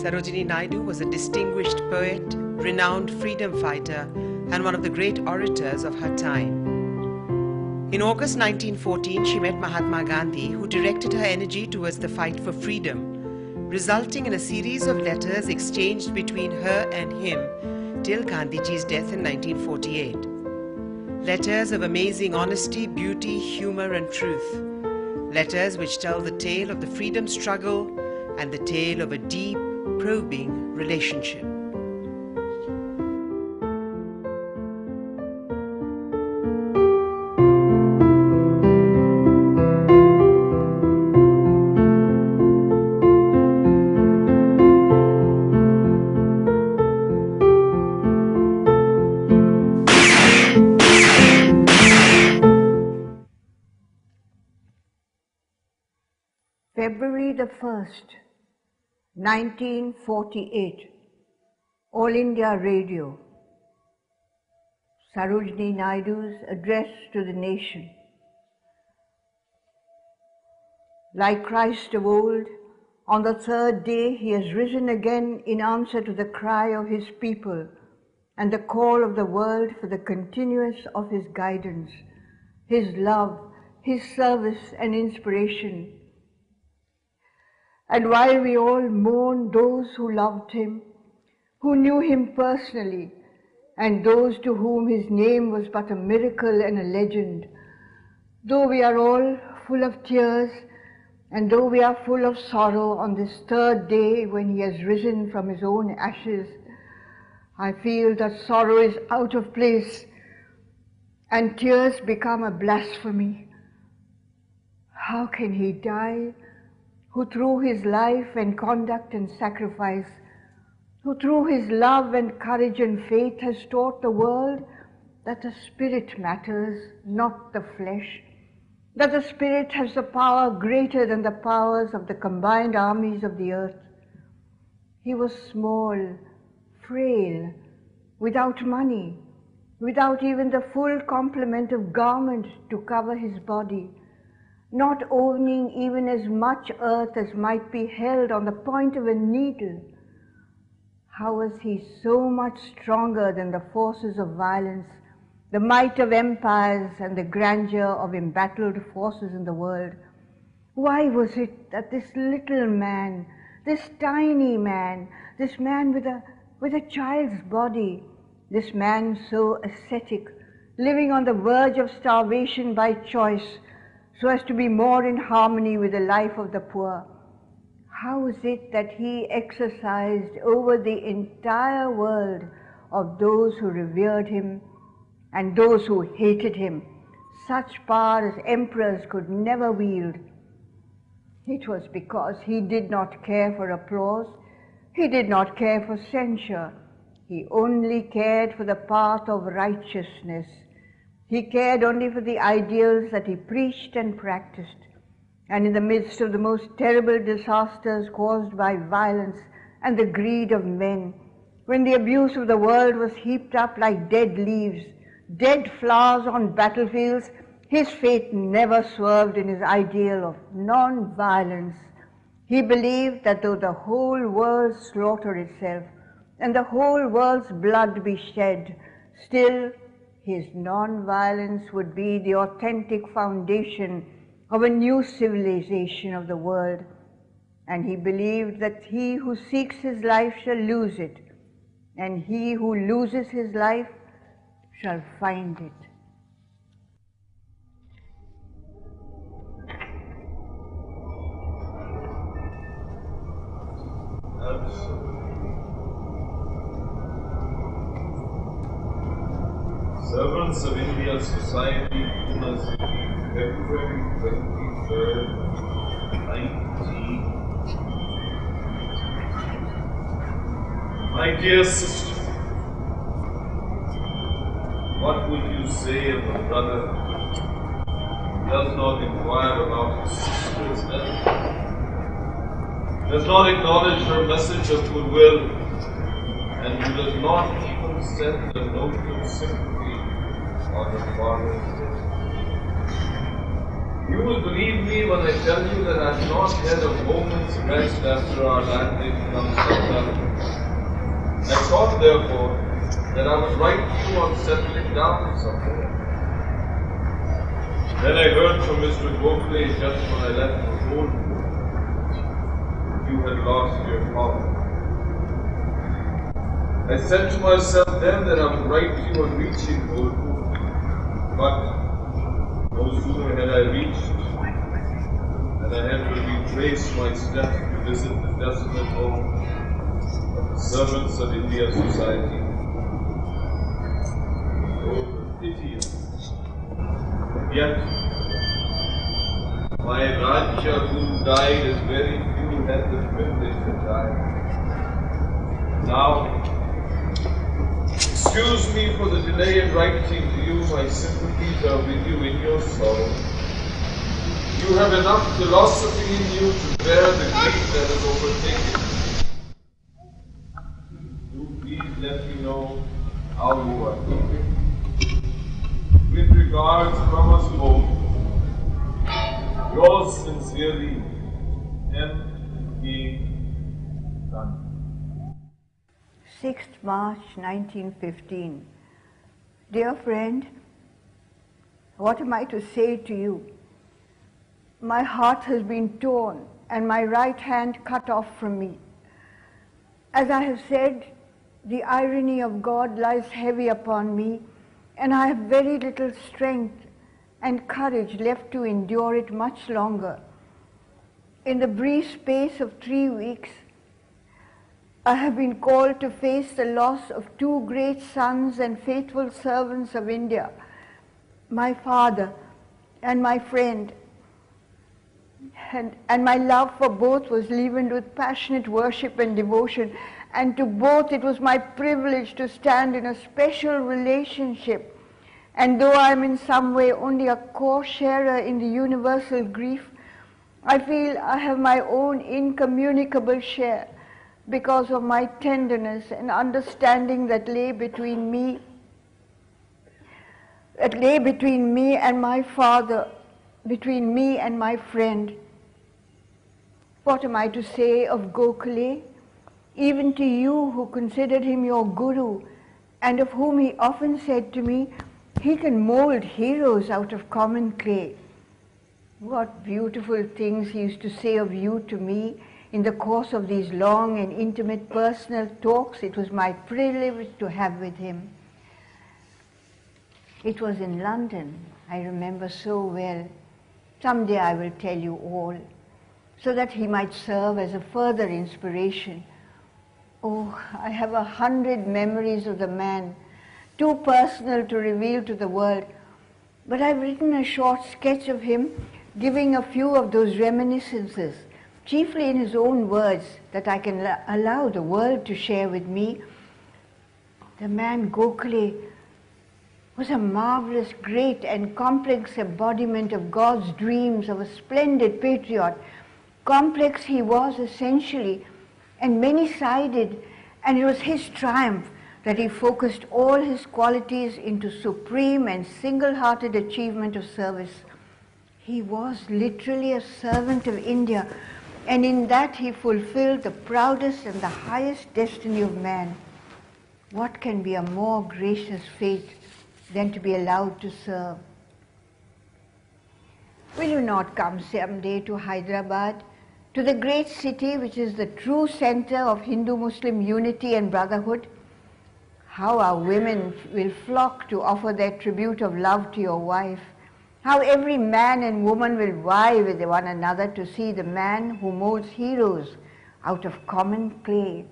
Sarojini Naidu was a distinguished poet, renowned freedom fighter, and one of the great orators of her time. In August 1914, she met Mahatma Gandhi, who directed her energy towards the fight for freedom, resulting in a series of letters exchanged between her and him till Gandhiji's death in 1948. Letters of amazing honesty, beauty, humor, and truth. Letters which tell the tale of the freedom struggle and the tale of a deep, probing relationship. February the 1st, 1948, All India Radio, Sarojini Naidu's address to the nation. Like Christ of old, on the third day he has risen again in answer to the cry of his people and the call of the world for the continuance of his guidance, his love, his service and inspiration. And while we all mourn those who loved him, who knew him personally, and those to whom his name was but a miracle and a legend, though we are all full of tears, and though we are full of sorrow on this third day when he has risen from his own ashes, I feel that sorrow is out of place and tears become a blasphemy. How can he die, who through his life and conduct and sacrifice, who through his love and courage and faith has taught the world that the spirit matters, not the flesh, that the spirit has the power greater than the powers of the combined armies of the earth. He was small, frail, without money, without even the full complement of garment to cover his body, not owning even as much earth as might be held on the point of a needle. How was he so much stronger than the forces of violence, the might of empires, and the grandeur of embattled forces in the world? Why was it that this little man, this tiny man, this man with a child's body, this man so ascetic, living on the verge of starvation by choice, so as to be more in harmony with the life of the poor, how is it that he exercised over the entire world of those who revered him and those who hated him such power as emperors could never wield? It was because he did not care for applause, he did not care for censure, he only cared for the path of righteousness. He cared only for the ideals that he preached and practiced. And in the midst of the most terrible disasters caused by violence and the greed of men, when the abuse of the world was heaped up like dead leaves, dead flowers on battlefields, his faith never swerved in his ideal of non-violence. He believed that though the whole world slaughter itself and the whole world's blood be shed, still his non-violence would be the authentic foundation of a new civilization of the world. And he believed that he who seeks his life shall lose it, and he who loses his life shall find it. Servants of India Society, Pune City, February 23rd, 19. My dear sister, what would you say of a brother who does not inquire about his sister's health, does not acknowledge her message of goodwill, and who does not even send a note of sympathy on her father's death? You will believe me when I tell you that I've not had a moment's rest after our landing from Calcutta. I thought, therefore, that I would write to you on settling down somewhere. Then I heard from Mr. Gokhale just when I left for Goldwood that you had lost your father. I said to myself then that I would write to you on reaching Goldwood, but no sooner had I reached than I had to retrace my steps to visit the desolate home of the servants of India Society. Oh, pity! Yet, my Rajya who died as very few had the privilege to die. Now, excuse me for the delay in writing to you. My sympathies are with you in your sorrow. You have enough philosophy in you to bear the grief that has overtaken you. Do please let me know how you are doing. With regards from us both, yours sincerely, M.K. Son. 6th March 1915. Dear friend, what am I to say to you? My heart has been torn and my right hand cut off from me. As I have said, the irony of God lies heavy upon me, and I have very little strength and courage left to endure it much longer. In the brief space of 3 weeks, I have been called to face the loss of two great sons and faithful servants of India, my father and my friend. And my love for both was leavened with passionate worship and devotion, and to both it was my privilege to stand in a special relationship. And though I am in some way only a co-sharer in the universal grief, I feel I have my own incommunicable share because of my tenderness and understanding that lay between me and my father, between me and my friend. What am I to say of Gokhale? Even to you who considered him your guru, and of whom he often said to me, he can mold heroes out of common clay. What beautiful things he used to say of you to me in the course of these long and intimate personal talks it was my privilege to have with him. It was in London, I remember so well. Someday I will tell you all, so that he might serve as a further inspiration. Oh, I have 100 memories of the man, too personal to reveal to the world, but I've written a short sketch of him, giving a few of those reminiscences, chiefly in his own words, that I can allow the world to share with me. The man Gokhale was a marvelous, great and complex embodiment of God's dreams of a splendid patriot. Complex he was essentially, and many-sided, and it was his triumph that he focused all his qualities into supreme and single-hearted achievement of service. He was literally a servant of India, and in that he fulfilled the proudest and the highest destiny of man. What can be a more gracious fate than to be allowed to serve? Will you not come someday to Hyderabad, to the great city which is the true center of Hindu-Muslim unity and brotherhood? How our women will flock to offer their tribute of love to your wife. How every man and woman will vie with one another to see the man who molds heroes out of common clay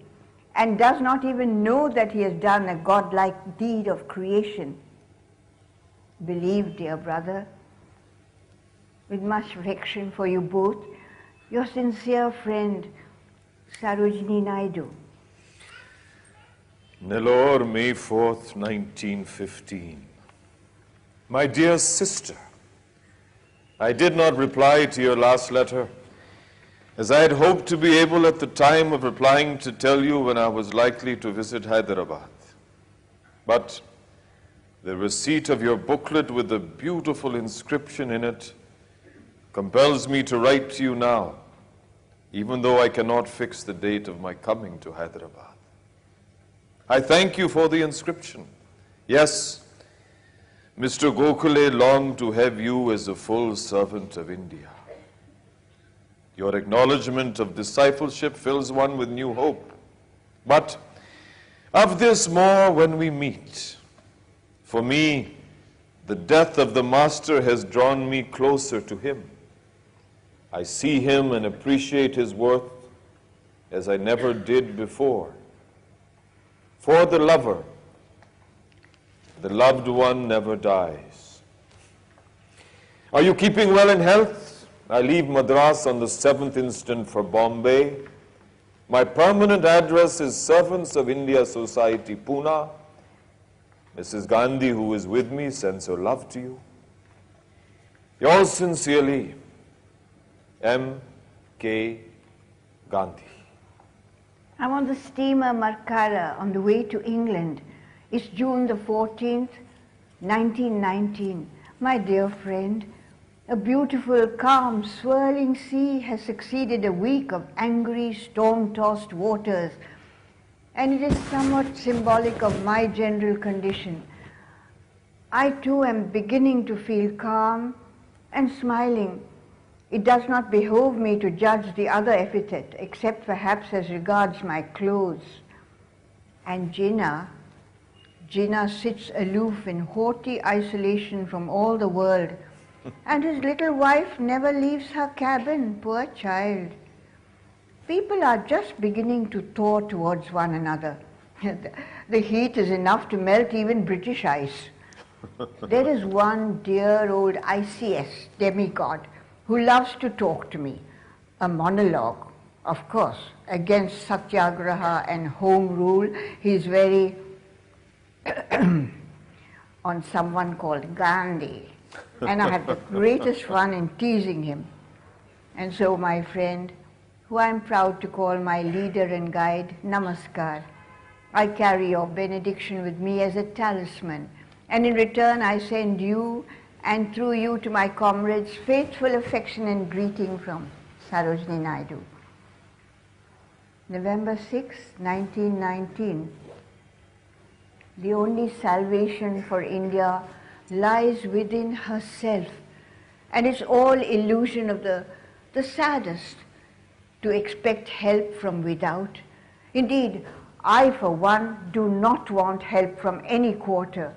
and does not even know that he has done a godlike deed of creation. Believe, dear brother, with much affection for you both, your sincere friend, Sarojini Naidu. Nellore, May 4th, 1915. My dear sister, I did not reply to your last letter, as I had hoped to be able at the time of replying to tell you when I was likely to visit Hyderabad. But the receipt of your booklet with the beautiful inscription in it compels me to write to you now, even though I cannot fix the date of my coming to Hyderabad. I thank you for the inscription. Yes, Mr. Gokhale longed to have you as a full servant of India. Your acknowledgement of discipleship fills one with new hope. But of this more when we meet. For me, the death of the Master has drawn me closer to him. I see him and appreciate his worth as I never did before. For the lover, the loved one never dies. Are you keeping well in health? I leave Madras on the 7th instant for Bombay. My permanent address is Servants of India Society, Pune. Mrs. Gandhi, who is with me, sends her love to you. Yours sincerely, M. K. Gandhi. I'm on the steamer Markara on the way to England. It's June the 14th, 1919. My dear friend, a beautiful, calm, swirling sea has succeeded a week of angry, storm-tossed waters, and it is somewhat symbolic of my general condition. I too am beginning to feel calm and smiling. It does not behove me to judge the other epithet, except perhaps as regards my clothes. And Jinnah sits aloof in haughty isolation from all the world, and his little wife never leaves her cabin, poor child. People are just beginning to thaw towards one another. The heat is enough to melt even British ice. There is one dear old ICS demigod who loves to talk to me, a monologue, of course, against satyagraha and home rule. He's very on someone called Gandhi, and I had the greatest fun in teasing him. And so, my friend, who I am proud to call my leader and guide, Namaskar, I carry your benediction with me as a talisman, and in return I send you, and through you to my comrades, faithful affection and greeting from Sarojini Naidu. November 6, 1919. The only salvation for India lies within herself, and it's all illusion of the saddest to expect help from without. Indeed, I, for one, do not want help from any quarter.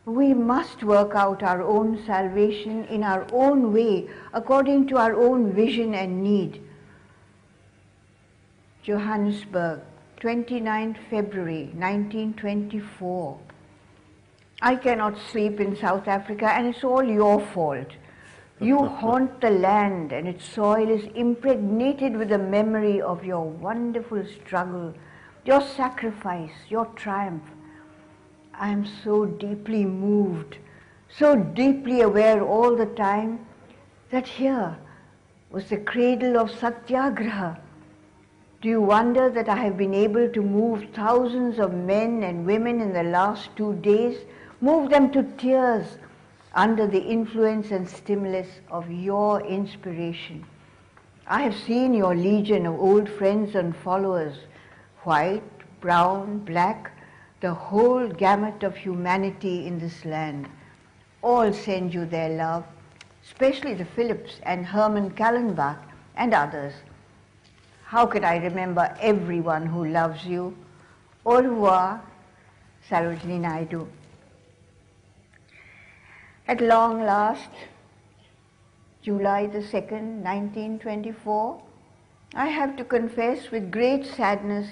We must work out our own salvation in our own way, according to our own vision and need. Johannesburg, 29 February 1924. I cannot sleep in South Africa, and it's all your fault. You haunt the land, and its soil is impregnated with the memory of your wonderful struggle, your sacrifice, your triumph. I am so deeply moved, so deeply aware all the time that here was the cradle of satyagraha. Do you wonder that I have been able to move thousands of men and women in the last 2 days, move them to tears under the influence and stimulus of your inspiration? I have seen your legion of old friends and followers, white, brown, black, the whole gamut of humanity in this land. All send you their love, especially the Phillips and Herman Kallenbach and others. How could I remember everyone who loves you? Au revoir, Sarojini Naidu. At long last, July the 2nd, 1924, I have to confess with great sadness,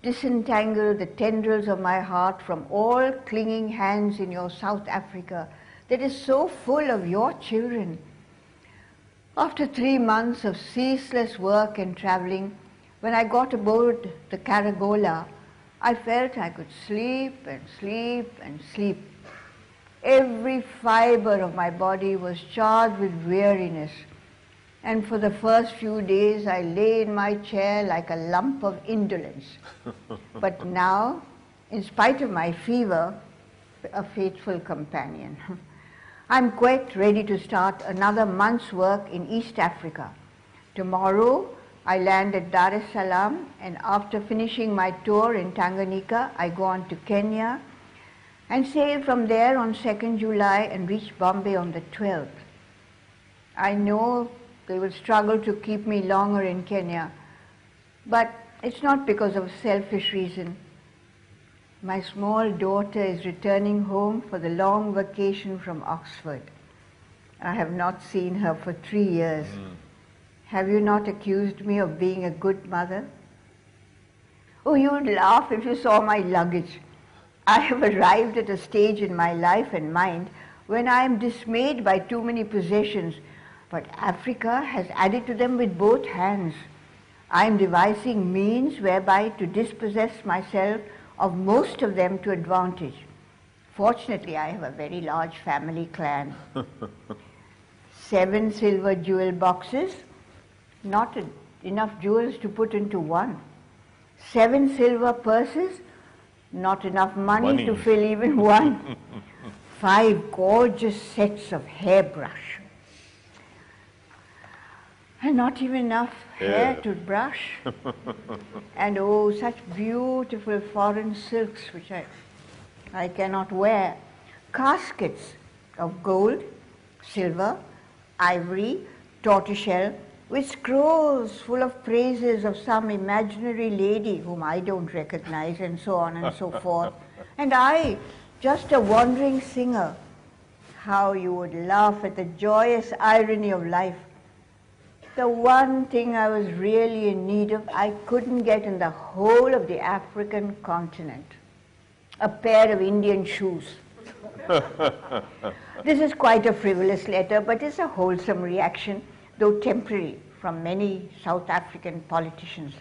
disentangle the tendrils of my heart from all clinging hands in your South Africa that is so full of your children. After 3 months of ceaseless work and traveling, when I got aboard the Caragola, I felt I could sleep and sleep and sleep. Every fiber of my body was charged with weariness, and for the first few days I lay in my chair like a lump of indolence. But now, in spite of my fever, a faithful companion, I'm quite ready to start another month's work in East Africa. Tomorrow, I land at Dar es Salaam, and after finishing my tour in Tanganyika, I go on to Kenya and sail from there on 2nd July and reach Bombay on the 12th. I know they will struggle to keep me longer in Kenya, but it's not because of a selfish reason. My small daughter is returning home for the long vacation from Oxford. I have not seen her for 3 years. Have you not accused me of being a good mother? Oh, you would laugh if you saw my luggage. I have arrived at a stage in my life and mind when I am dismayed by too many possessions, but Africa has added to them with both hands. I am devising means whereby to dispossess myself of most of them to advantage. Fortunately, I have a very large family clan. 7 silver jewel boxes, not enough jewels to put into one. 7 silver purses, not enough money to fill even one. 5 gorgeous sets of hairbrush. And not even enough hair to brush. And oh, such beautiful foreign silks which I cannot wear. Caskets of gold, silver, ivory, tortoiseshell, with scrolls full of praises of some imaginary lady whom I don't recognize, and so on and so forth. And I, just a wandering singer. How you would laugh at the joyous irony of life. The one thing I was really in need of, I couldn't get in the whole of the African continent. A pair of Indian shoes. This is quite a frivolous letter, but it's a wholesome reaction, though temporary, from many South African politicians.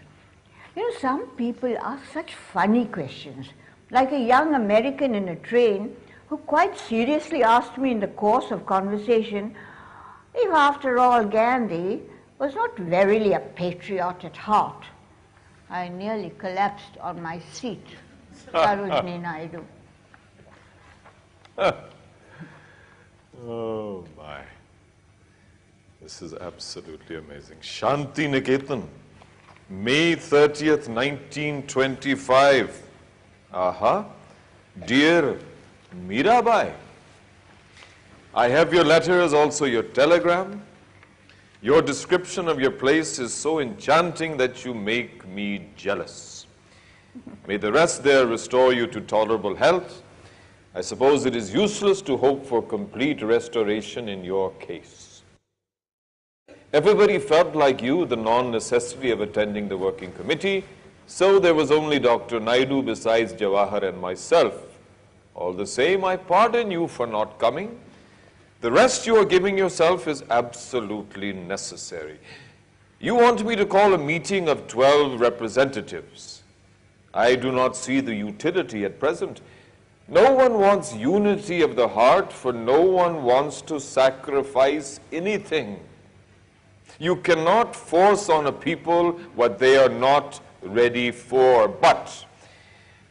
You know, some people ask such funny questions, like a young American in a train who quite seriously asked me in the course of conversation if, after all, Gandhi was not verily a patriot at heart. I nearly collapsed on my seat. Sarojini Naidu. Oh my. This is absolutely amazing. KalaNiketan, May 30th, 1925. Aha. Dear Mirabai, I have your letters, also your telegram. Your description of your place is so enchanting that you make me jealous. May the rest there restore you to tolerable health. I suppose it is useless to hope for complete restoration in your case. Everybody felt like you the non-necessity of attending the working committee, so there was only Dr. Naidu besides Jawahar and myself. All the same, I pardon you for not coming. The rest you are giving yourself is absolutely necessary. You want me to call a meeting of 12 representatives. I do not see the utility at present. No one wants unity of the heart, for no one wants to sacrifice anything. You cannot force on a people what they are not ready for, but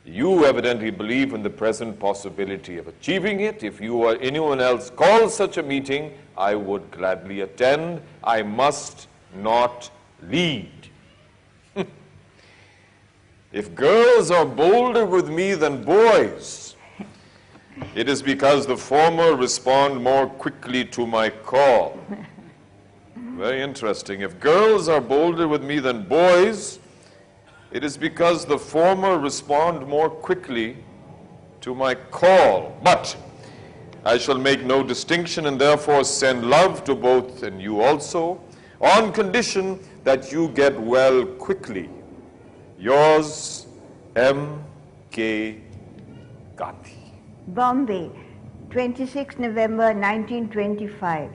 you evidently believe in the present possibility of achieving it. If you or anyone else calls such a meeting, I would gladly attend. I must not lead. If girls are bolder with me than boys, it is because the former respond more quickly to my call. Very interesting. If girls are bolder with me than boys, it is because the former respond more quickly to my call. But I shall make no distinction and therefore send love to both and you also, on condition that you get well quickly. Yours, M.K. Gandhi. Bombay, 26 November 1925.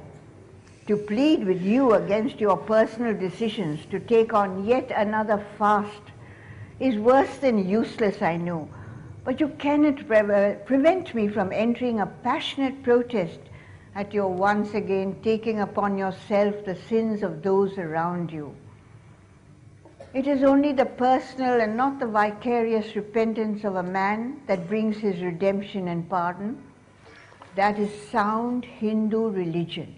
To plead with you against your personal decisions to take on yet another fast is worse than useless, I know, but you cannot prevent me from entering a passionate protest at your once again taking upon yourself the sins of those around you. It is only the personal and not the vicarious repentance of a man that brings his redemption and pardon. That is sound Hindu religion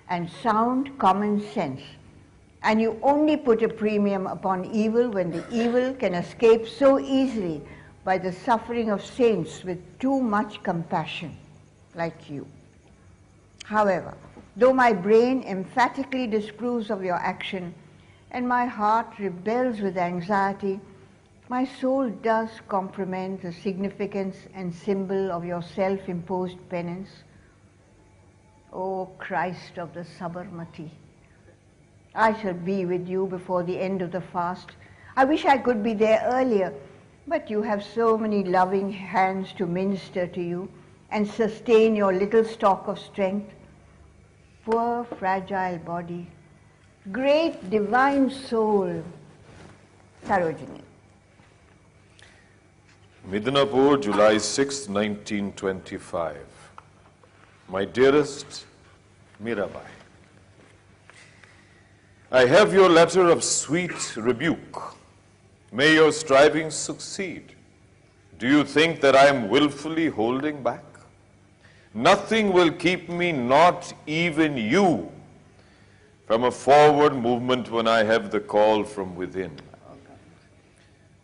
and sound common sense. And you only put a premium upon evil when the evil can escape so easily by the suffering of saints with too much compassion, like you. However, though my brain emphatically disapproves of your action and my heart rebels with anxiety, my soul does comprehend the significance and symbol of your self-imposed penance. O Christ of the Sabarmati, I shall be with you before the end of the fast. I wish I could be there earlier, but you have so many loving hands to minister to you and sustain your little stock of strength. Poor fragile body, great divine soul. Sarojini. Midnapur, July 6, 1925. My dearest Mirabai, I have your letter of sweet rebuke. May your strivings succeed. Do you think that I am willfully holding back? Nothing will keep me, not even you, from a forward movement when I have the call from within.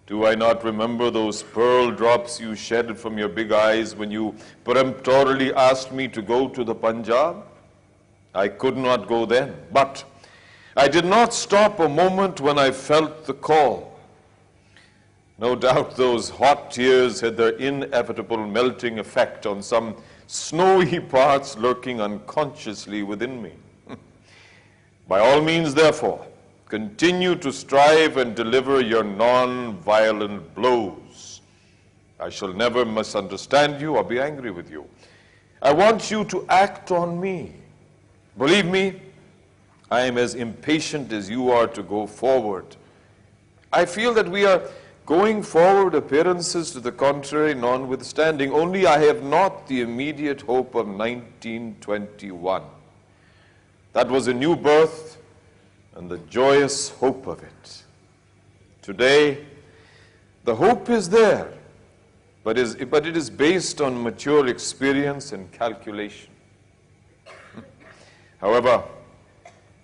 Do I not remember those pearl drops you shed from your big eyes when you peremptorily asked me to go to the Punjab? I could not go then, but I did not stop a moment when I felt the call. No doubt those hot tears had their inevitable melting effect on some snowy parts lurking unconsciously within me. By all means, therefore, continue to strive and deliver your non-violent blows. I shall never misunderstand you or be angry with you. I want you to act on me. Believe me, I am as impatient as you are to go forward. I feel that we are going forward, appearances to the contrary notwithstanding, only I have not the immediate hope of 1921. That was a new birth and the joyous hope of it. Today, the hope is there, but it is based on mature experience and calculation. However,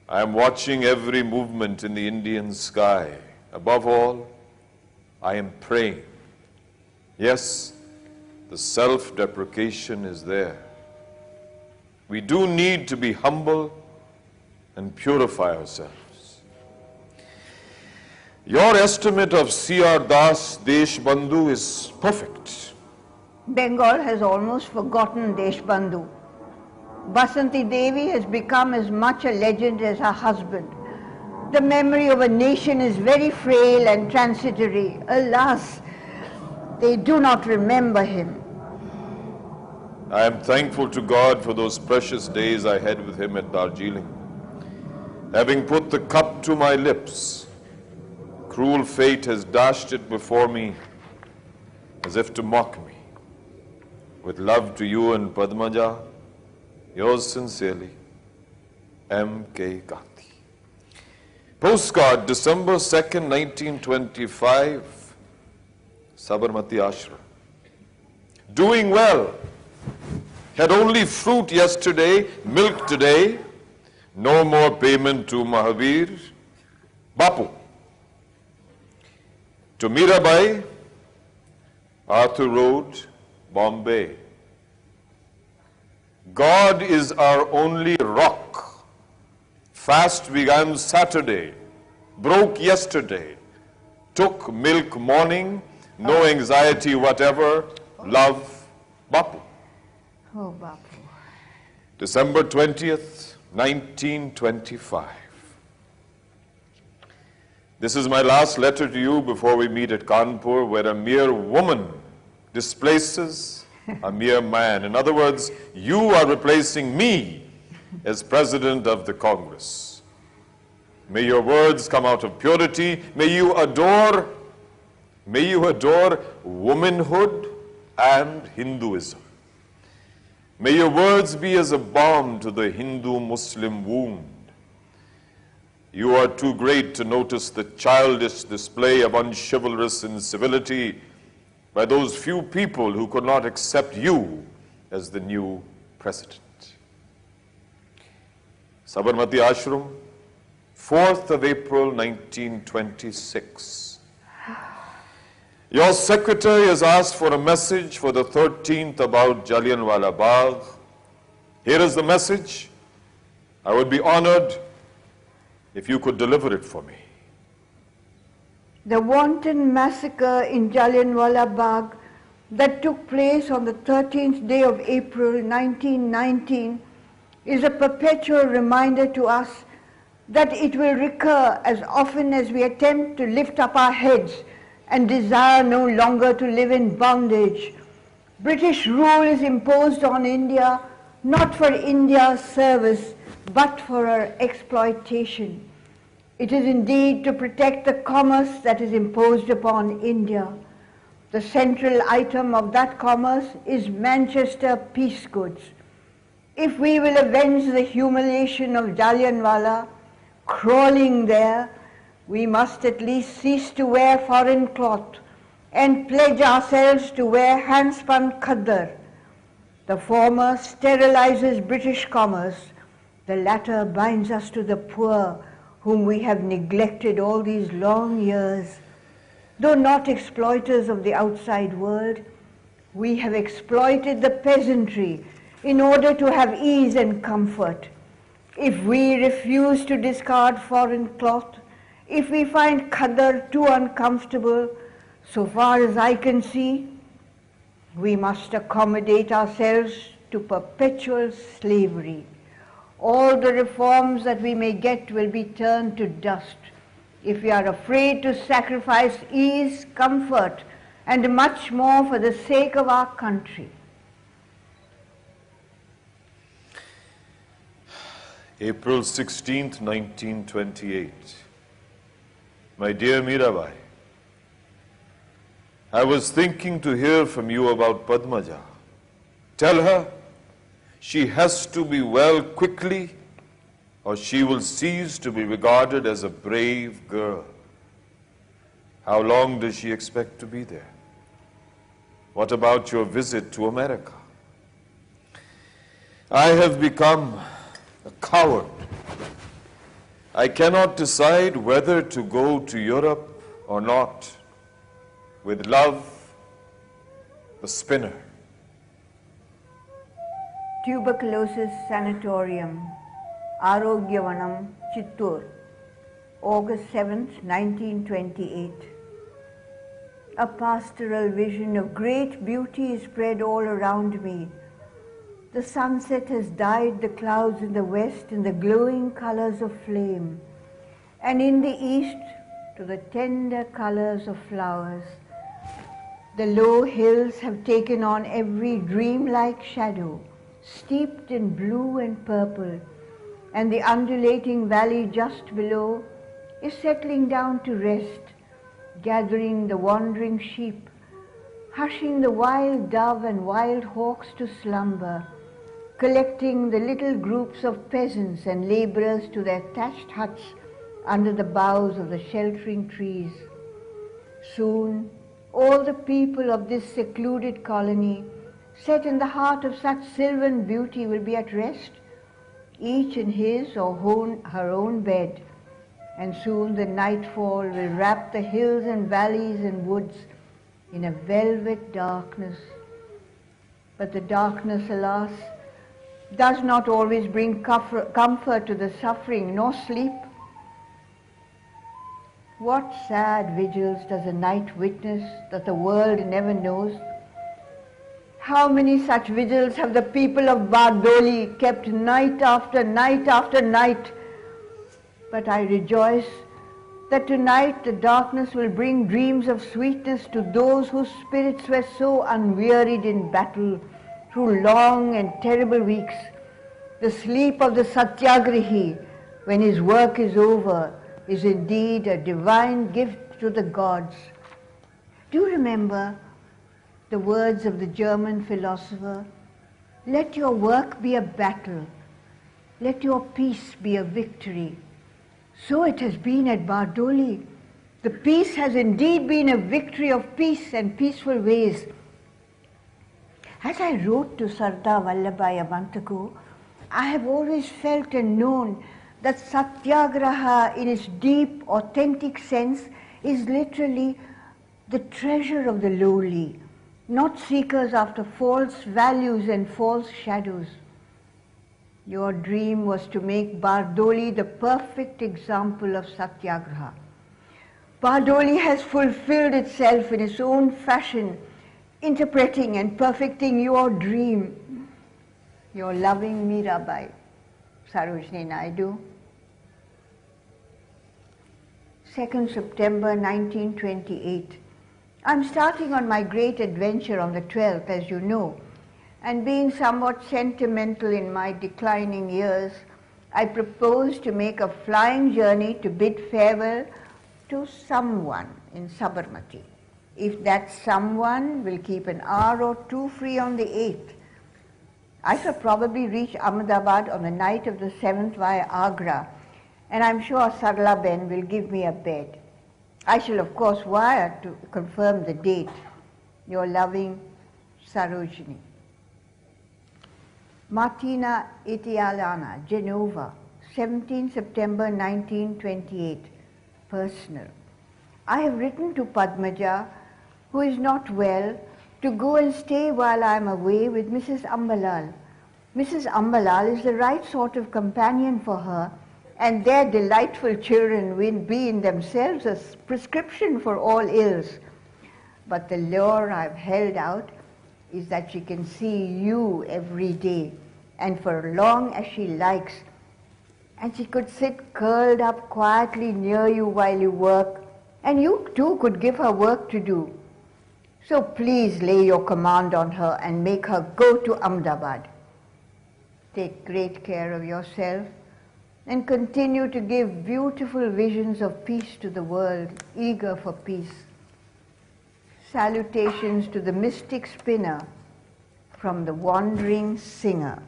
I am watching every movement in the Indian sky. Above all, I am praying. Yes, the self-deprecation is there. We do need to be humble and purify ourselves. Your estimate of C.R. Das Deshbandhu is perfect. Bengal has almost forgotten Deshbandhu. Basanti Devi has become as much a legend as her husband. The memory of a nation is very frail and transitory. Alas, they do not remember him. I am thankful to God for those precious days I had with him at Darjeeling. Having put the cup to my lips, cruel fate has dashed it before me as if to mock me. With love to you and Padmaja, yours sincerely, M.K. Gandhi. Postcard, December 2nd, 1925, Sabarmati Ashram. Doing well. Had only fruit yesterday, milk today. No more payment to Mahavir. Bapu. To Mirabai, Arthur Road, Bombay. God is our only rock. Fast began Saturday, broke yesterday, took milk morning, no anxiety whatever, love, Bapu. Oh, Bapu. December 20th, 1925. This is my last letter to you before we meet at Kanpur, where a mere woman displaces a mere man. In other words, you are replacing me as President of the Congress. May your words come out of purity. May you adore womanhood and Hinduism. May your words be as a balm to the Hindu-Muslim wound. You are too great to notice the childish display of unchivalrous incivility by those few people who could not accept you as the new President. Sabarmati Ashram, 4th of April 1926. Your secretary has asked for a message for the 13th about Jallianwala Bagh. Here is the message. I would be honored if you could deliver it for me. The wanton massacre in Jallianwala Bagh that took place on the 13th day of April 1919 is a perpetual reminder to us that it will recur as often as we attempt to lift up our heads and desire no longer to live in bondage. British rule is imposed on India not for India's service but for her exploitation. It is indeed to protect the commerce that is imposed upon India. The central item of that commerce is Manchester peace goods. If we will avenge the humiliation of Jallianwala, crawling there, we must at least cease to wear foreign cloth and pledge ourselves to wear hand-spun khadar. The former sterilizes British commerce, the latter binds us to the poor whom we have neglected all these long years. Though not exploiters of the outside world, we have exploited the peasantry in order to have ease and comfort. If we refuse to discard foreign cloth, if we find khadar too uncomfortable, so far as I can see, we must accommodate ourselves to perpetual slavery. All the reforms that we may get will be turned to dust if we are afraid to sacrifice ease, comfort, and much more for the sake of our country. April 16th, 1928. My dear Mirabai, I was thinking to hear from you about Padmaja. Tell her she has to be well quickly or she will cease to be regarded as a brave girl. How long does she expect to be there? What about your visit to America? I have become a coward. I cannot decide whether to go to Europe or not. With love, the spinner. Tuberculosis Sanatorium, Arogyavanam, Chittur, August 7th, 1928. A pastoral vision of great beauty is spread all around me. The sunset has dyed the clouds in the west in the glowing colors of flame, and in the east to the tender colors of flowers. The low hills have taken on every dreamlike shadow, steeped in blue and purple, and the undulating valley just below is settling down to rest, gathering the wandering sheep, hushing the wild dove and wild hawks to slumber, collecting the little groups of peasants and laborers to their thatched huts under the boughs of the sheltering trees. Soon, all the people of this secluded colony, set in the heart of such sylvan beauty, will be at rest, each in his or her own bed, and soon the nightfall will wrap the hills and valleys and woods in a velvet darkness. But the darkness, alas, does not always bring comfort to the suffering, nor sleep. What sad vigils does a night witness that the world never knows? How many such vigils have the people of Bardoli kept night after night after night? But I rejoice that tonight the darkness will bring dreams of sweetness to those whose spirits were so unwearied in battle through long and terrible weeks. The sleep of the Satyagrahi, when his work is over, is indeed a divine gift to the gods. Do you remember the words of the German philosopher? Let your work be a battle. Let your peace be a victory. So it has been at Bardoli. The peace has indeed been a victory of peace and peaceful ways. As I wrote to Sardar Vallabhbhai a month ago, I have always felt and known that Satyagraha in its deep, authentic sense is literally the treasure of the lowly, not seekers after false values and false shadows. Your dream was to make Bardoli the perfect example of Satyagraha. Bardoli has fulfilled itself in its own fashion, interpreting and perfecting your dream. Your loving Mirabai, Sarojini Naidu. 2nd September 1928. I'm starting on my great adventure on the 12th, as you know, and being somewhat sentimental in my declining years, I propose to make a flying journey to bid farewell to someone in Sabarmati. If that someone will keep an hour or two free on the 8th, I shall probably reach Ahmedabad on the night of the 7th via Agra, and I'm sure Sarla Ben will give me a bed. I shall of course wire to confirm the date. Your loving Sarojini. Martina Itialana, Genova, 17 September 1928. Personal. I have written to Padmaja, who is not well, to go and stay while I am away with Mrs. Ambalal. Mrs. Ambalal is the right sort of companion for her, and their delightful children will be in themselves a prescription for all ills. But the lure I've held out is that she can see you every day, and for as long as she likes, and she could sit curled up quietly near you while you work, and you too could give her work to do. So please lay your command on her and make her go to Ahmedabad. Take great care of yourself and continue to give beautiful visions of peace to the world, eager for peace. Salutations to the mystic spinner from the wandering singer.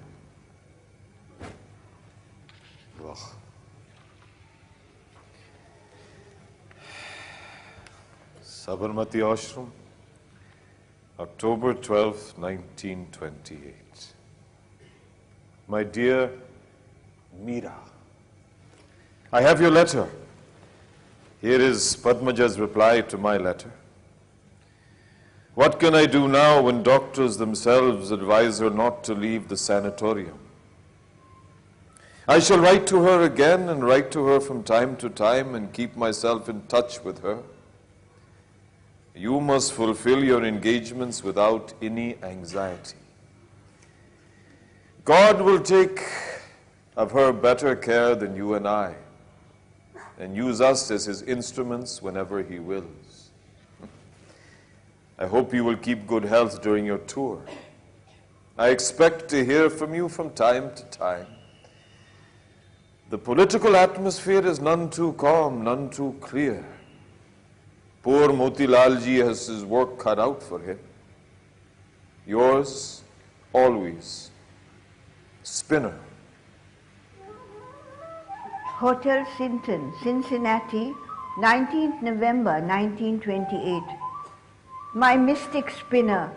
Sabarmati Ashram, October 12th, 1928. My dear Meera, I have your letter. Here is Padmaja's reply to my letter. What can I do now when doctors themselves advise her not to leave the sanatorium? I shall write to her again and write to her from time to time and keep myself in touch with her. You must fulfill your engagements without any anxiety. God will take of her better care than you and I, and use us as his instruments whenever he wills. I hope you will keep good health during your tour. I expect to hear from you from time to time. The political atmosphere is none too calm, none too clear. Poor Motilal ji has his work cut out for him. Yours, always, Spinner. Hotel Sinton, Cincinnati, 19th November 1928. My mystic spinner,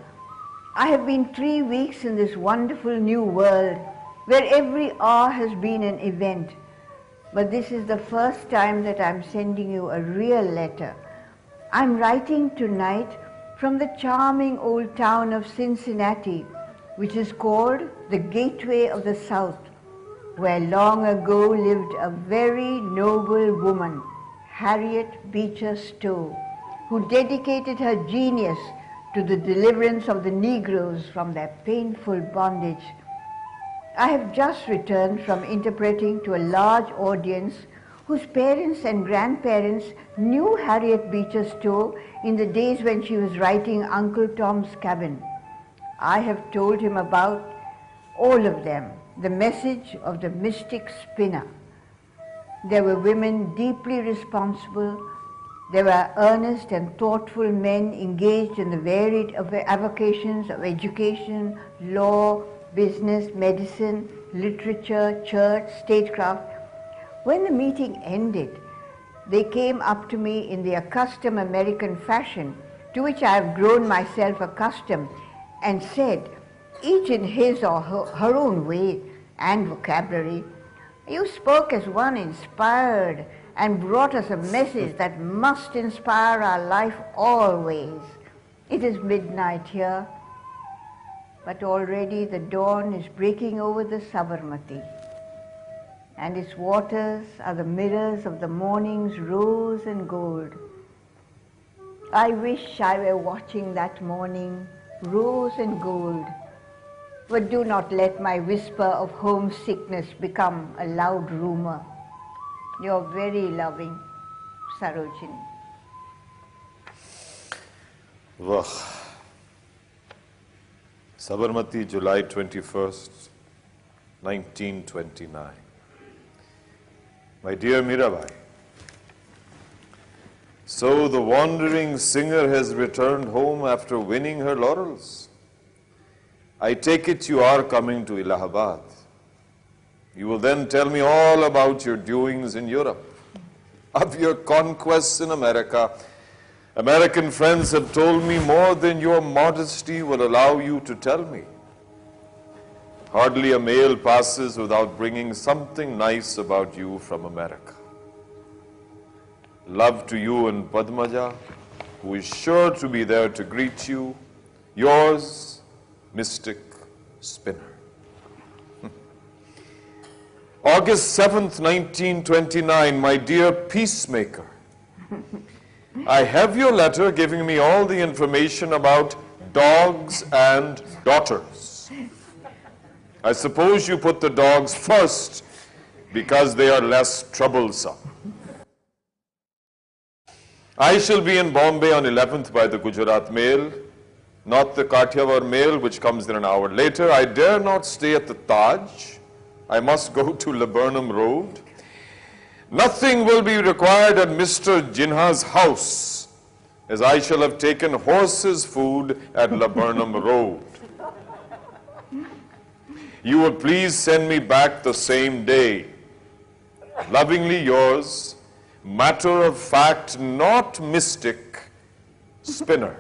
I have been 3 weeks in this wonderful new world where every hour has been an event. But this is the first time that I'm sending you a real letter. I'm writing tonight from the charming old town of Cincinnati, which is called the Gateway of the South, where long ago lived a very noble woman, Harriet Beecher Stowe, who dedicated her genius to the deliverance of the Negroes from their painful bondage. I have just returned from interpreting to a large audience whose parents and grandparents knew Harriet Beecher Stowe in the days when she was writing Uncle Tom's Cabin. I have told him about all of them, the message of the mystic spinner. There were women deeply responsible. There were earnest and thoughtful men engaged in the varied avocations of education, law, business, medicine, literature, church, statecraft. When the meeting ended, they came up to me in the accustomed American fashion, to which I have grown myself accustomed, and said, each in his or her own way and vocabulary. You spoke as one inspired and brought us a message that must inspire our life always. It is midnight here, but already the dawn is breaking over the Sabarmati, and its waters are the mirrors of the morning's rose and gold. I wish I were watching that morning, rose and gold, but do not let my whisper of homesickness become a loud rumor. Your very loving, Sarojini. Wah. Sabarmati, July 21st, 1929. My dear Mirabai, so the wandering singer has returned home after winning her laurels. I take it you are coming to Allahabad. You will then tell me all about your doings in Europe, of your conquests in America. American friends have told me more than your modesty will allow you to tell me. Hardly a mail passes without bringing something nice about you from America. Love to you and Padmaja, who is sure to be there to greet you. Yours, Mystic Spinner. August 7th, 1929, my dear peacemaker. I have your letter giving me all the information about dogs and daughters. I suppose you put the dogs first because they are less troublesome. I shall be in Bombay on 11th by the Gujarat mail, not the Kathiawar mail which comes in an hour later. I dare not stay at the Taj. I must go to Laburnum Road. Nothing will be required at Mr. Jinha's house, as I shall have taken horses' food at Laburnum Road. You will please send me back the same day. Lovingly yours, matter of fact, not mystic, Spinner.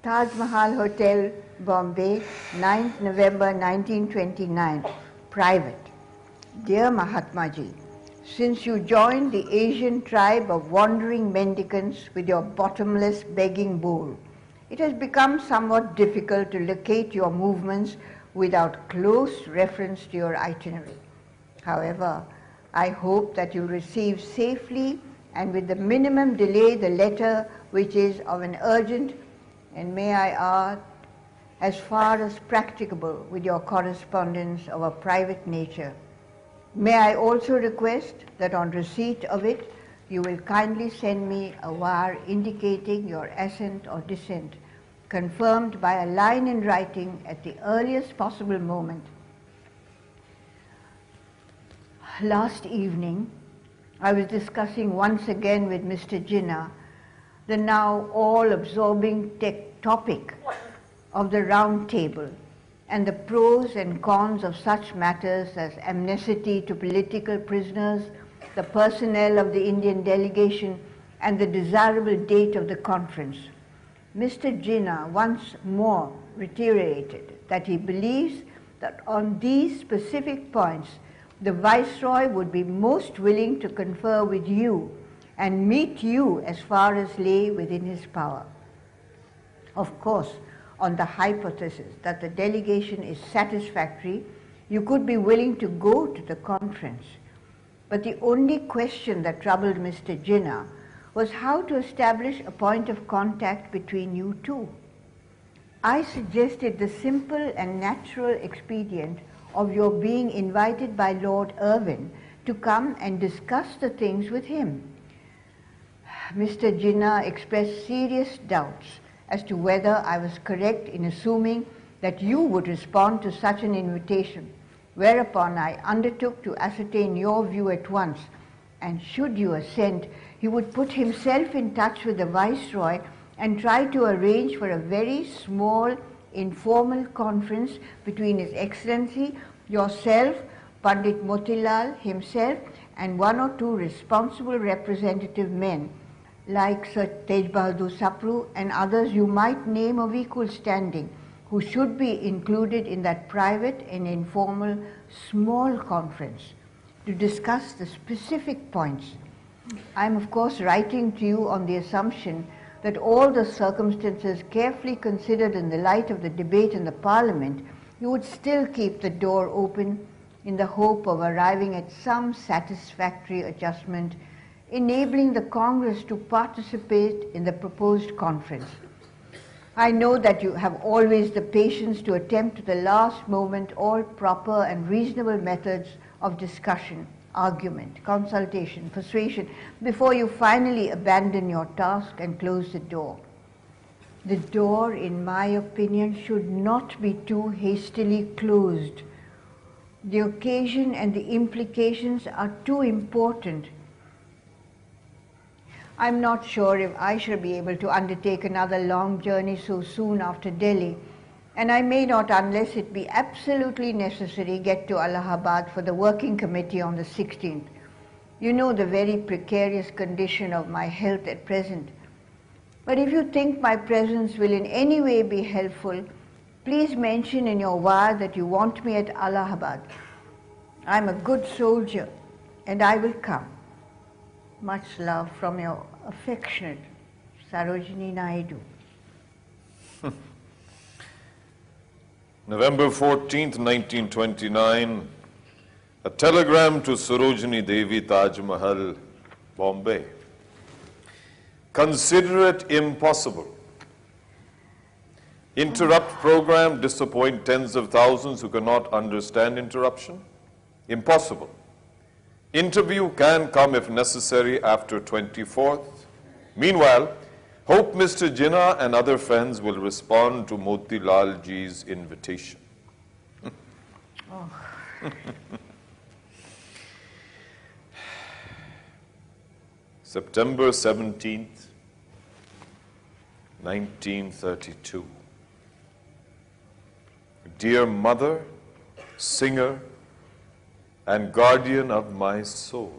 Taj Mahal Hotel, Bombay, 9th November 1929, private. Dear Mahatma Ji, since you joined the Asian tribe of wandering mendicants with your bottomless begging bowl, it has become somewhat difficult to locate your movements without close reference to your itinerary. However, I hope that you receive safely and with the minimum delay the letter which is of an urgent and, may I add, as far as practicable with your correspondence of a private nature. May I also request that on receipt of it, you will kindly send me a wire indicating your assent or dissent, confirmed by a line in writing at the earliest possible moment. Last evening, I was discussing once again with Mr. Jinnah the now all-absorbing topic of the round table and the pros and cons of such matters as amnesty to political prisoners, the personnel of the Indian delegation, and the desirable date of the conference. Mr. Jinnah once more reiterated that he believes that on these specific points, the Viceroy would be most willing to confer with you and meet you as far as lay within his power. Of course, on the hypothesis that the delegation is satisfactory, you could be willing to go to the conference. But the only question that troubled Mr. Jinnah was how to establish a point of contact between you two. I suggested the simple and natural expedient of your being invited by Lord Irwin to come and discuss the things with him. Mr. Jinnah expressed serious doubts as to whether I was correct in assuming that you would respond to such an invitation, whereupon I undertook to ascertain your view at once, and should you assent, he would put himself in touch with the Viceroy and try to arrange for a very small, informal conference between His Excellency, yourself, Pandit Motilal himself, and one or two responsible representative men, like Sir Tej Bahadur Sapru and others you might name of equal standing, who should be included in that private and informal small conference to discuss the specific points. I am of course writing to you on the assumption that all the circumstances carefully considered in the light of the debate in the Parliament, you would still keep the door open in the hope of arriving at some satisfactory adjustment, enabling the Congress to participate in the proposed conference. I know that you have always the patience to attempt to the last moment all proper and reasonable methods of discussion, argument, consultation, persuasion, before you finally abandon your task and close the door. The door, in my opinion, should not be too hastily closed. The occasion and the implications are too important. I'm not sure if I shall be able to undertake another long journey so soon after Delhi, and I may not, unless it be absolutely necessary, get to Allahabad for the working committee on the 16th. You know the very precarious condition of my health at present. But if you think my presence will in any way be helpful, please mention in your wire that you want me at Allahabad. I'm a good soldier, and I will come. Much love from your affectionate Sarojini Naidu. November 14th, 1929, a telegram to Sarojini Devi, Taj Mahal, Bombay. Consider it impossible. Interrupt program, disappoint tens of thousands who cannot understand interruption? Impossible. Interview can come if necessary after 24th. Meanwhile, hope Mr. Jinnah and other friends will respond to Motilal Ji's invitation. September 17th, 1932. Dear mother, singer, and guardian of my soul.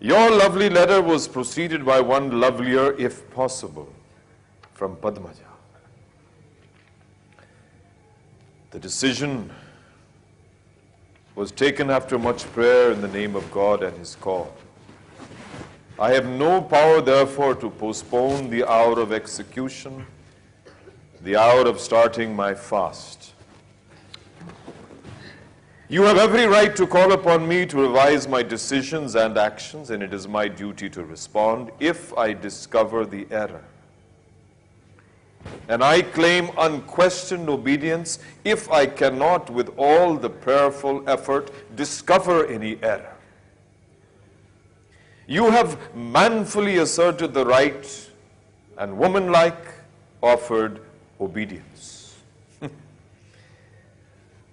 Your lovely letter was preceded by one lovelier, if possible, from Padmaja. The decision was taken after much prayer in the name of God and His call. I have no power, therefore, to postpone the hour of execution, the hour of starting my fast. You have every right to call upon me to revise my decisions and actions, and it is my duty to respond if I discover the error. And I claim unquestioned obedience if I cannot, with all the prayerful effort, discover any error. You have manfully asserted the right and womanlike offered obedience.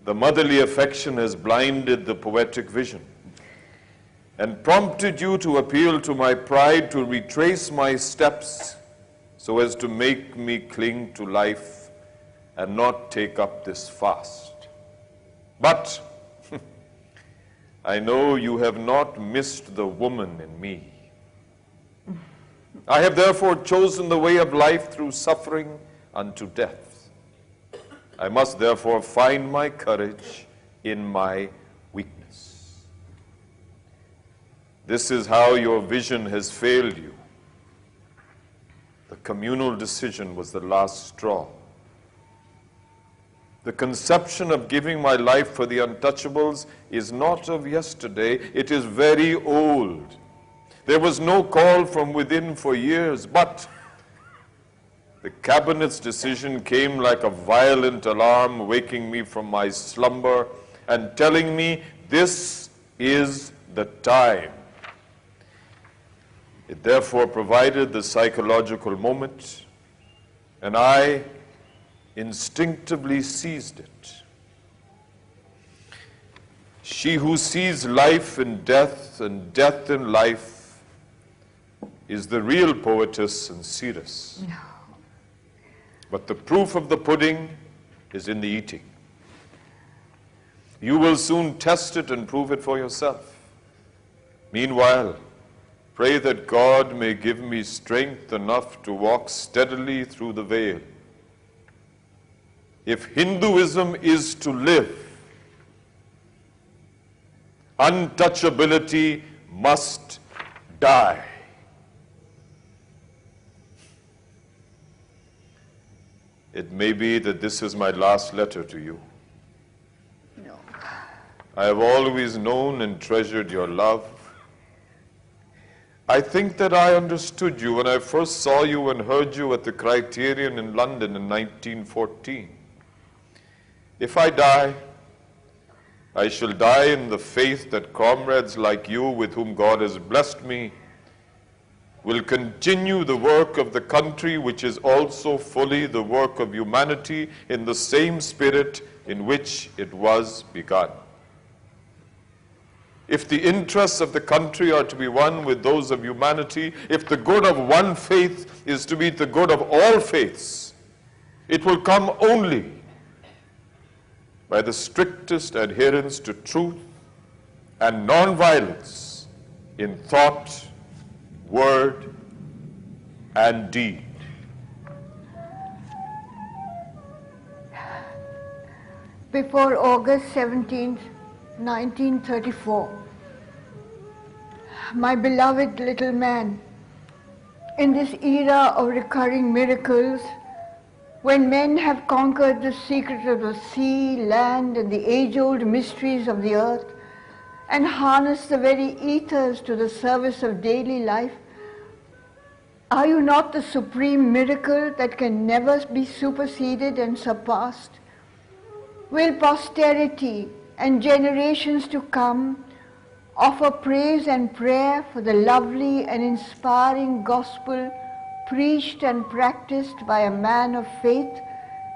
The motherly affection has blinded the poetic vision and prompted you to appeal to my pride to retrace my steps so as to make me cling to life and not take up this fast. But I know you have not missed the woman in me. I have therefore chosen the way of life through suffering unto death. I must therefore find my courage in my weakness. This is how your vision has failed you. The communal decision was the last straw. The conception of giving my life for the untouchables is not of yesterday, it is very old. There was no call from within for years, but the Cabinet's decision came like a violent alarm, waking me from my slumber and telling me this is the time. It therefore provided the psychological moment, and I instinctively seized it. She who sees life in death and death in life is the real poetess and seeress. No. But the proof of the pudding is in the eating. You will soon test it and prove it for yourself. Meanwhile, pray that God may give me strength enough to walk steadily through the veil. If Hinduism is to live, untouchability must die. It may be that this is my last letter to you. No. I have always known and treasured your love. I think that I understood you when I first saw you and heard you at the Criterion in London in 1914. If I die, I shall die in the faith that comrades like you, with whom God has blessed me, will continue the work of the country, which is also fully the work of humanity, in the same spirit in which it was begun. If the interests of the country are to be one with those of humanity, if the good of one faith is to be the good of all faiths, it will come only by the strictest adherence to truth and non-violence in thought, word, and deed. Before August 17th, 1934, my beloved little man, in this era of recurring miracles, when men have conquered the secrets of the sea, land, and the age-old mysteries of the earth, and harnessed the very ethers to the service of daily life, are you not the supreme miracle that can never be superseded and surpassed? Will posterity and generations to come offer praise and prayer for the lovely and inspiring gospel preached and practiced by a man of faith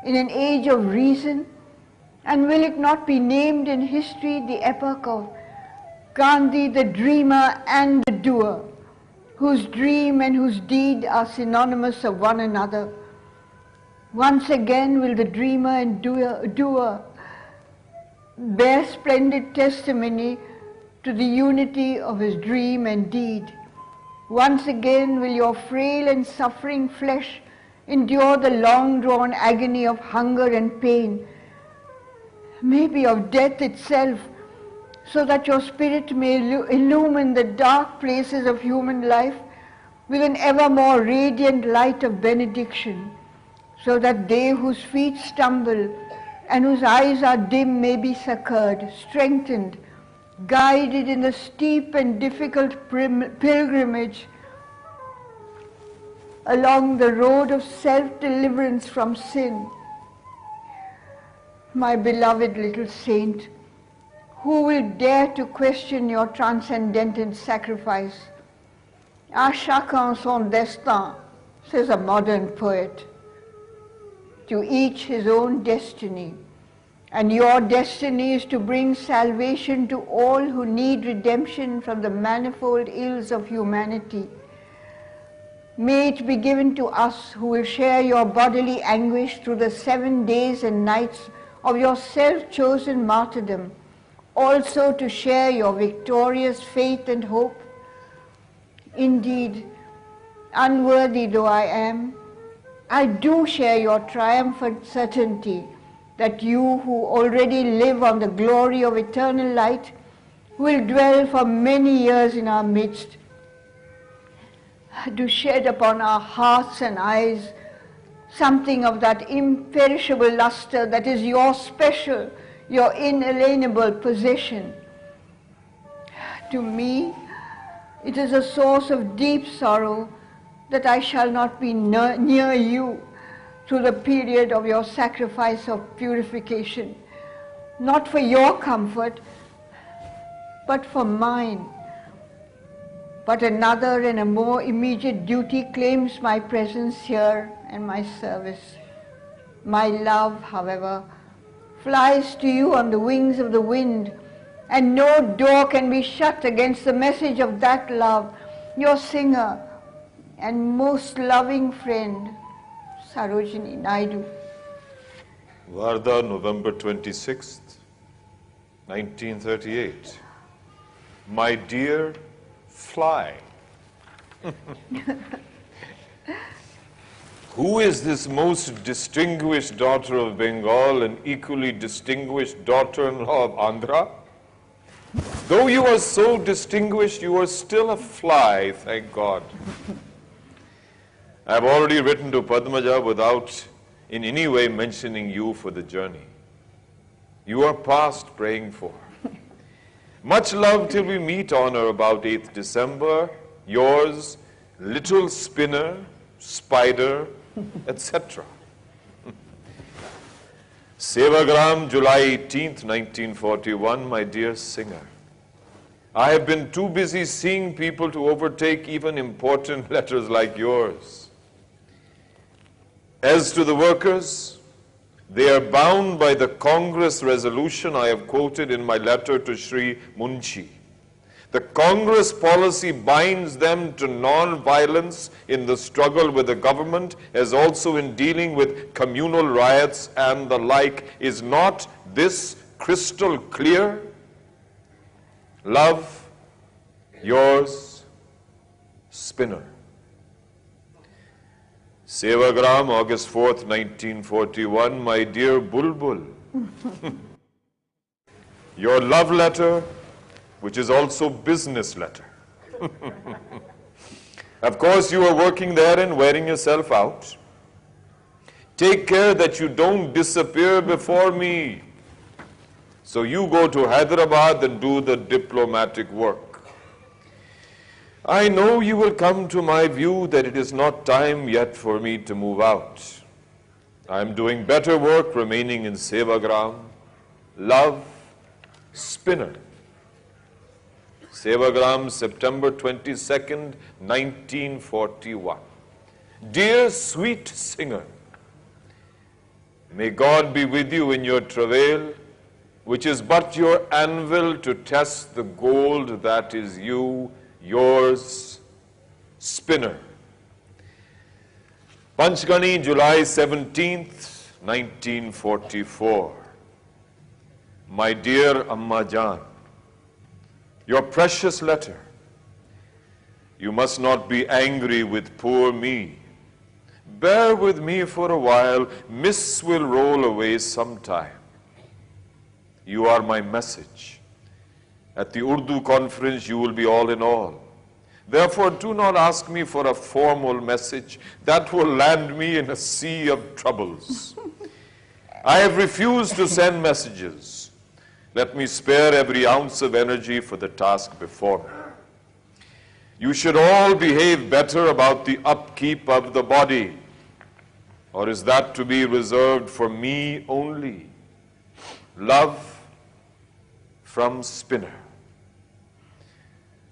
in an age of reason? And will it not be named in history the epoch of Gandhi, the dreamer and the doer, whose dream and whose deed are synonymous of one another? Once again will the dreamer and doer bear splendid testimony to the unity of his dream and deed. Once again will your frail and suffering flesh endure the long-drawn agony of hunger and pain, maybe of death itself, so that your spirit may illumine the dark places of human life with an ever more radiant light of benediction, so that they whose feet stumble and whose eyes are dim may be succored, strengthened, guided in the steep and difficult pilgrimage along the road of self-deliverance from sin. My beloved little saint, who will dare to question your transcendental sacrifice? À chacun son destin, says a modern poet. To each his own destiny. And your destiny is to bring salvation to all who need redemption from the manifold ills of humanity. May it be given to us who will share your bodily anguish through the 7 days and nights of your self-chosen martyrdom, also to share your victorious faith and hope. Indeed, unworthy though I am, I do share your triumphant certainty that you who already live on the glory of eternal light will dwell for many years in our midst, to shed upon our hearts and eyes something of that imperishable luster that is your special, your inalienable possession. To me, it is a source of deep sorrow that I shall not be near you through the period of your sacrifice of purification, not for your comfort, but for mine. But another and a more immediate duty claims my presence here and my service. My love, however, flies to you on the wings of the wind, and no door can be shut against the message of that love, your singer and most loving friend, Sarojini Naidu. Wardha, November 26th, 1938. My dear, fly. Who is this most distinguished daughter of Bengal and equally distinguished daughter-in-law of Andhra? Though you are so distinguished, you are still a fly, thank God. I have already written to Padmaja without in any way mentioning you for the journey. You are past praying for. Much love till we meet on or about 8th December. Yours, Little Spinner, Spider, etc. Sevagram, July 18th, 1941, my dear singer. I have been too busy seeing people to overtake even important letters like yours. As to the workers, they are bound by the Congress resolution I have quoted in my letter to Sri Munshi. The Congress policy binds them to non-violence in the struggle with the government, as also in dealing with communal riots and the like. Is not this crystal clear? Love, yours, Spinner. Sevagram, August 4th, 1941, my dear Bulbul. Your love letter, which is also business letter. Of course, you are working there and wearing yourself out. Take care that you don't disappear before me. So you go to Hyderabad and do the diplomatic work. I know you will come to my view that it is not time yet for me to move out. I am doing better work remaining in Sevagram. Love, Spinner. Sevagram, September 22nd, 1941. Dear sweet singer, may God be with you in your travail, which is but your anvil to test the gold that is you, yours, Spinner. Panchgani, July 17th, 1944. My dear Amma Jan, your precious letter. You must not be angry with poor me. Bear with me for a while. Mists will roll away sometime. You are my message. At the Urdu conference, you will be all in all. Therefore, do not ask me for a formal message. That will land me in a sea of troubles. I have refused to send messages. Let me spare every ounce of energy for the task before me. You should all behave better about the upkeep of the body. Or is that to be reserved for me only? Love from Spinner.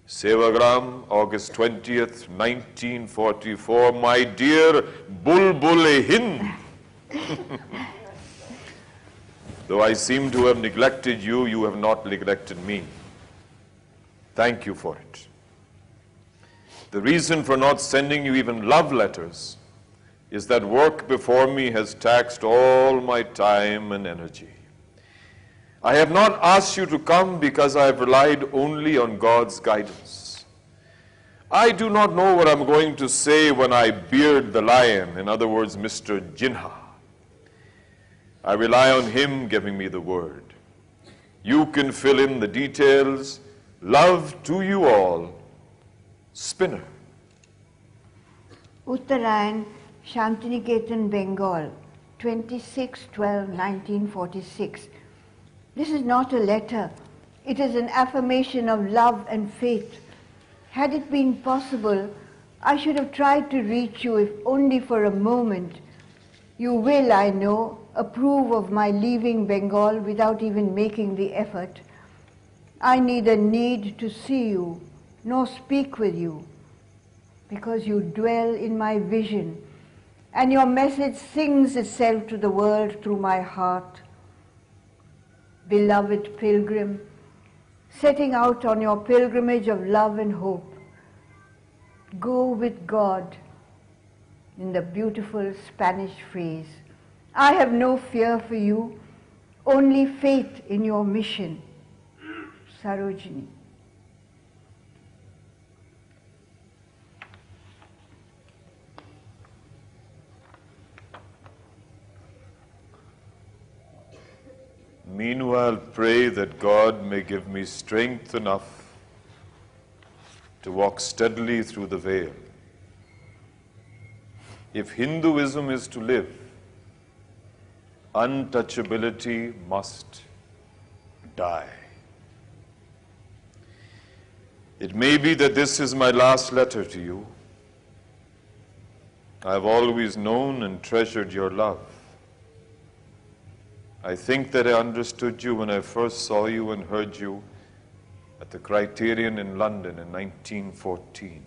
Sevagram, August 20th, 1944. My dear Bulbul-e-Hind. Though I seem to have neglected you, you have not neglected me. Thank you for it. The reason for not sending you even love letters is that work before me has taxed all my time and energy. I have not asked you to come because I have relied only on God's guidance. I do not know what I'm going to say when I beard the lion, in other words, Mr. Jinha. I rely on him giving me the word. You can fill in the details. Love to you all. Spinner. Uttarayan, KalaNiketan, Bengal, 26/12/1946. This is not a letter. It is an affirmation of love and faith. Had it been possible, I should have tried to reach you if only for a moment. You will, I know, approve of my leaving Bengal without even making the effort. I neither need to see you nor speak with you, because you dwell in my vision, and your message sings itself to the world through my heart. Beloved pilgrim, setting out on your pilgrimage of love and hope, go with God. In the beautiful Spanish phrase, I have no fear for you, only faith in your mission. Sarojini. Meanwhile, pray that God may give me strength enough to walk steadily through the veil. If Hinduism is to live, untouchability must die. It may be that this is my last letter to you. I have always known and treasured your love. I think that I understood you when I first saw you and heard you at the Criterion in London in 1914.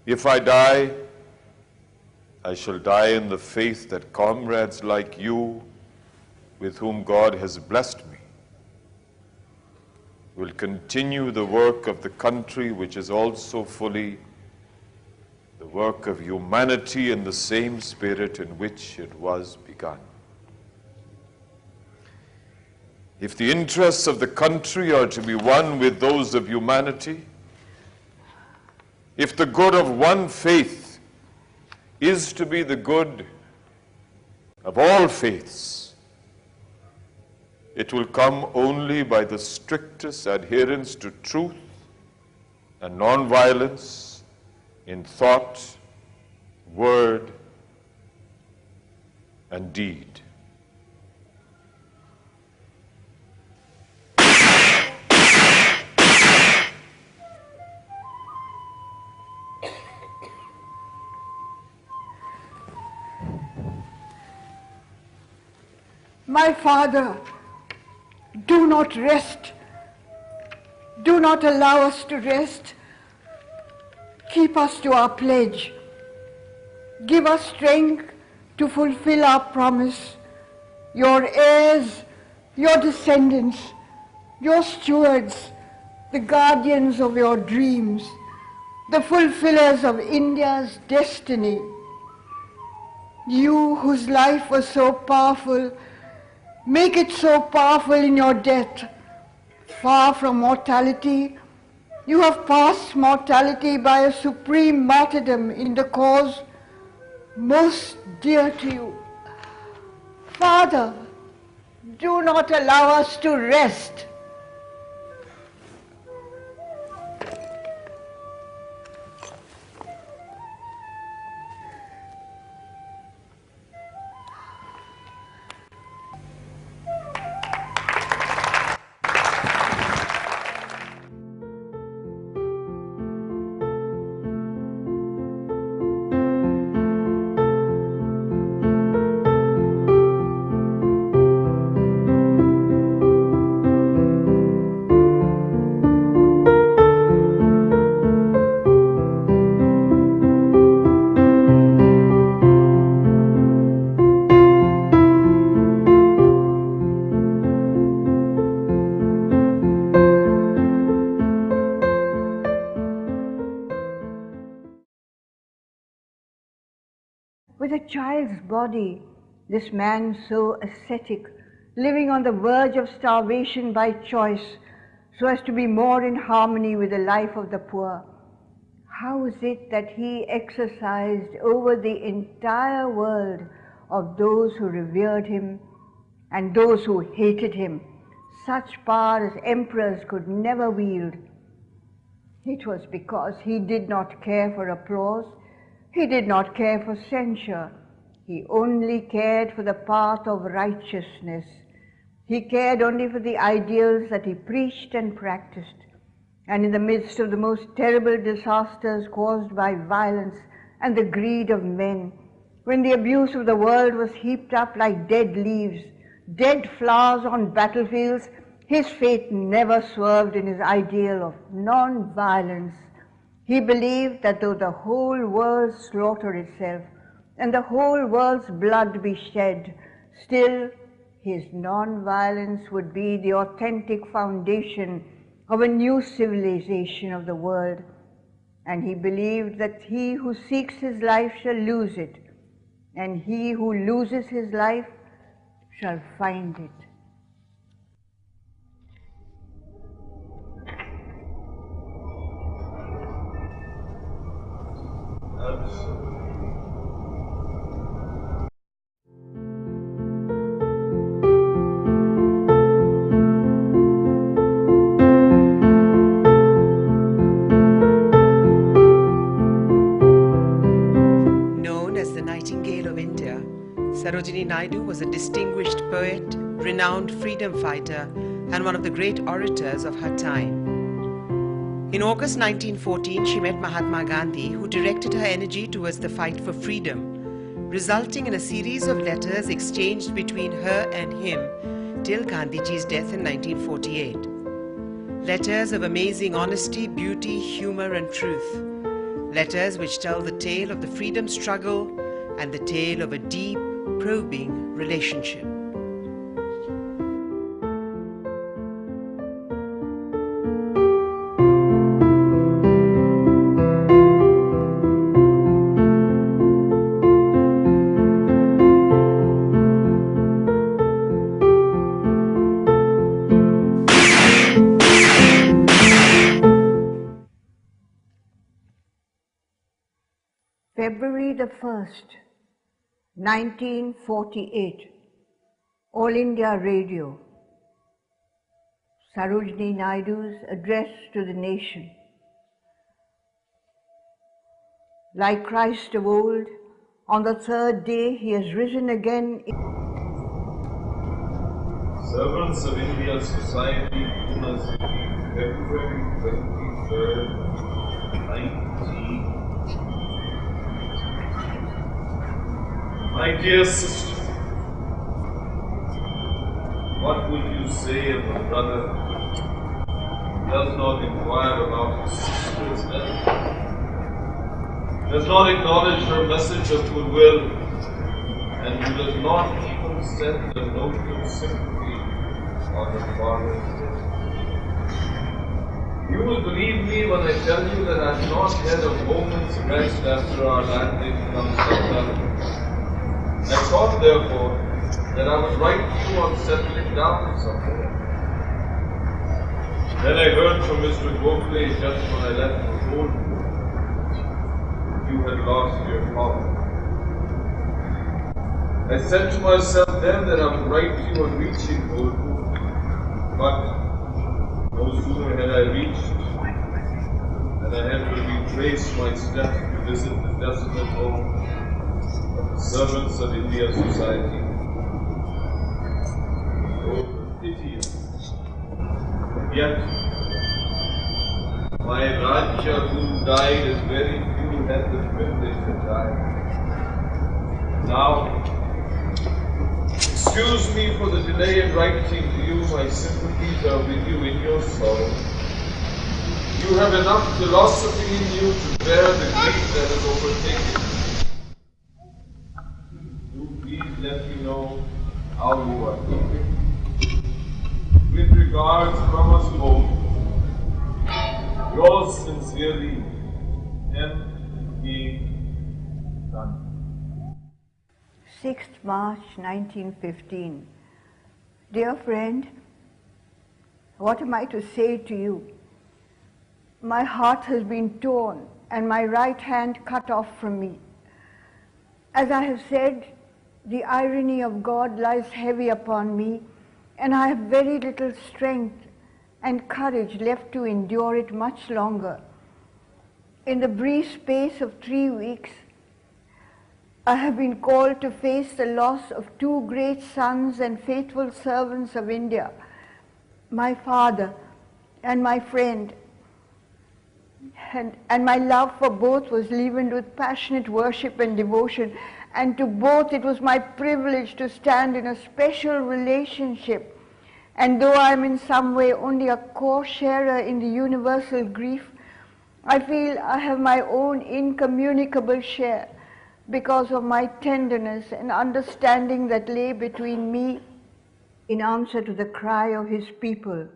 If I die, I shall die in the faith that comrades like you, with whom God has blessed me, will continue the work of the country, which is also fully the work of humanity in the same spirit in which it was begun. If the interests of the country are to be one with those of humanity, if the good of one faith is to be the good of all faiths, it will come only by the strictest adherence to truth and nonviolence in thought, word, and deed. My Father, do not rest. Do not allow us to rest. Keep us to our pledge. Give us strength to fulfill our promise. Your heirs, your descendants, your stewards, the guardians of your dreams, the fulfillers of India's destiny. You whose life was so powerful, make it so powerful in your death. Far from mortality, you have passed mortality by a supreme martyrdom in the cause most dear to you. Father, do not allow us to rest. With a child's body, this man so ascetic, living on the verge of starvation by choice, so as to be more in harmony with the life of the poor. How is it that he exercised over the entire world of those who revered him and those who hated him such power as emperors could never wield? It was because he did not care for applause. He did not care for censure. He only cared for the path of righteousness. He cared only for the ideals that he preached and practiced. And in the midst of the most terrible disasters caused by violence and the greed of men, when the abuse of the world was heaped up like dead leaves, dead flowers on battlefields, his faith never swerved in his ideal of non-violence. He believed that though the whole world slaughter itself and the whole world's blood be shed, still his non-violence would be the authentic foundation of a new civilization of the world. And he believed that he who seeks his life shall lose it, and he who loses his life shall find it. Sarojini Naidu was a distinguished poet, renowned freedom fighter, and one of the great orators of her time. In August 1914, she met Mahatma Gandhi, who directed her energy towards the fight for freedom, resulting in a series of letters exchanged between her and him till Gandhiji's death in 1948. Letters of amazing honesty, beauty, humor, and truth. Letters which tell the tale of the freedom struggle and the tale of a deep, probing relationship. February the 1st, 1948, All India Radio, Sarojini Naidu's address to the nation. Like Christ of old, on the third day he has risen again. Servants of India Society, Pune City, February 23rd, 19. My dear sister, what would you say of a brother who does not inquire about his sister's health, does not acknowledge her message of goodwill, and who does not even send a note of sympathy on her father's death? You will believe me when I tell you that I have not had a moment's rest after our landing from South. I thought, therefore, that I would write to you on settling down somewhere. Then I heard from Mr. Gokhale just when I left the phone you had lost your father. I said to myself then that I would write to you on reaching Bolpur, but no sooner had I reached than I had to retrace my steps to visit the desolate home of the servants of India Society. Oh, the pity of it. And yet, my Rajya who died as very few had the privilege to die. Now, excuse me for the delay in writing to you. My sympathies are with you in your sorrow. You have enough philosophy in you to bear the grief that has overtaken you. Please let me know how you are keeping. With regards from us both, yours sincerely, M.P. Gandhi. 6th March 1915. Dear friend, what am I to say to you? My heart has been torn and my right hand cut off from me. As I have said, the irony of God lies heavy upon me, and I have very little strength and courage left to endure it much longer. In the brief space of 3 weeks, I have been called to face the loss of two great sons and faithful servants of India, my father and my friend, and my love for both was leavened with passionate worship and devotion, and to both it was my privilege to stand in a special relationship. And though I am in some way only a co-sharer in the universal grief, I feel I have my own incommunicable share because of my tenderness and understanding that lay between me in answer to the cry of his people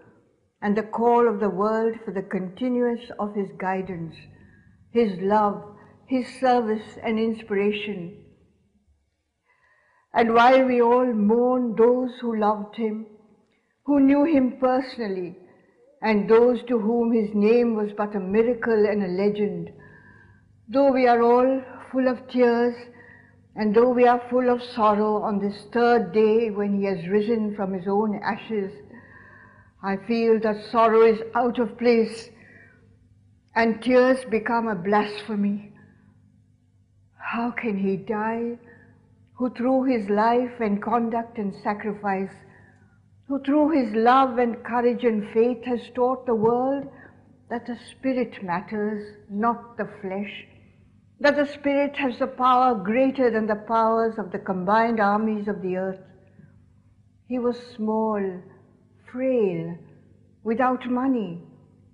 and the call of the world for the continuance of his guidance, his love, his service and inspiration. And while we all mourn those who loved him, who knew him personally, and those to whom his name was but a miracle and a legend, though we are all full of tears, and though we are full of sorrow on this third day when he has risen from his own ashes, I feel that sorrow is out of place and tears become a blasphemy. How can he die who through his life and conduct and sacrifice, who through his love and courage and faith has taught the world that the spirit matters, not the flesh, that the spirit has the power greater than the powers of the combined armies of the earth. He was small, frail, without money,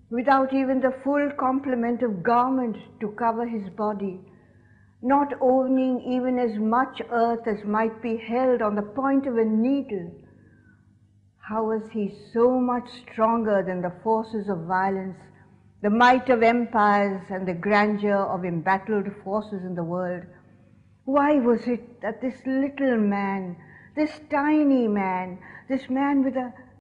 without even the full complement of garment to cover his body, not owning even as much earth as might be held on the point of a needle. How was he so much stronger than the forces of violence, the might of empires, and the grandeur of embattled forces in the world? Why was it that this little man, this tiny man, this man with a